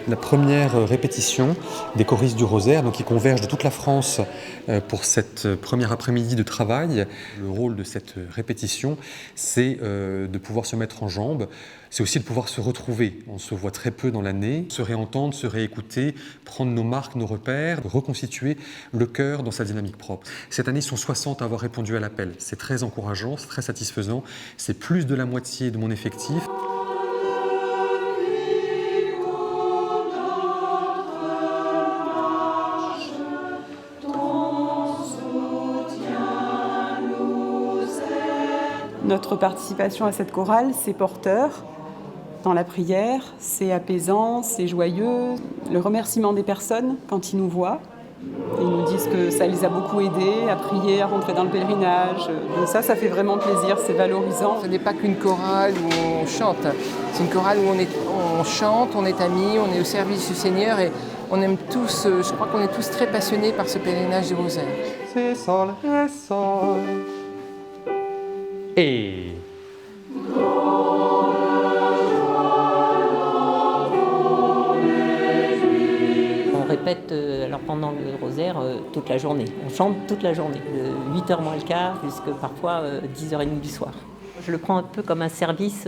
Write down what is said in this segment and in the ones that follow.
la première répétition des choristes du Rosaire, donc qui convergent de toute la France pour cette première après-midi de travail. Le rôle de cette répétition, c'est de pouvoir se mettre en jambes, c'est aussi de pouvoir se retrouver. On se voit très peu dans l'année, se réentendre, se réécouter, prendre nos marques, nos repères, reconstituer le chœur dans sa dynamique propre. Cette année, ils sont 60 à avoir répondu à l'appel. C'est très encourageant, c'est très satisfaisant, c'est plus de la moitié de mon effectif. Notre participation à cette chorale, c'est porteur dans la prière, c'est apaisant, c'est joyeux. Le remerciement des personnes quand ils nous voient, ils nous disent que ça les a beaucoup aidés à prier, à rentrer dans le pèlerinage. Donc ça fait vraiment plaisir, c'est valorisant. Ce n'est pas qu'une chorale où on chante, c'est une chorale où on chante, on est amis, on est au service du Seigneur et on aime tous, je crois qu'on est tous très passionnés par ce pèlerinage du Rosaire. C'est sol, ré, sol. Et... On répète alors pendant le rosaire toute la journée. On chante toute la journée, de 8h moins le quart jusqu'à parfois 10h30 du soir. Je le prends un peu comme un service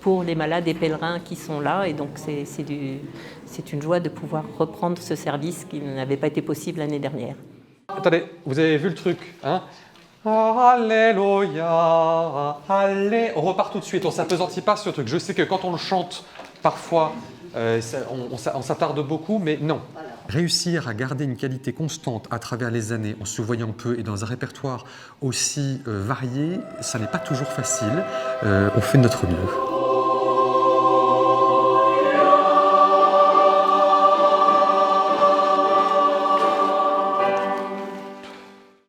pour les malades et pèlerins qui sont là et donc c'est une joie de pouvoir reprendre ce service qui n'avait pas été possible l'année dernière. Attendez, vous avez vu le truc, hein? Alléluia, allez. On repart tout de suite, on ne s'appesantit pas sur le truc. Je sais que quand on le chante, parfois, on s'attarde beaucoup, mais non. Voilà. Réussir à garder une qualité constante à travers les années, en se voyant peu et dans un répertoire aussi varié, ça n'est pas toujours facile. On fait de notre mieux.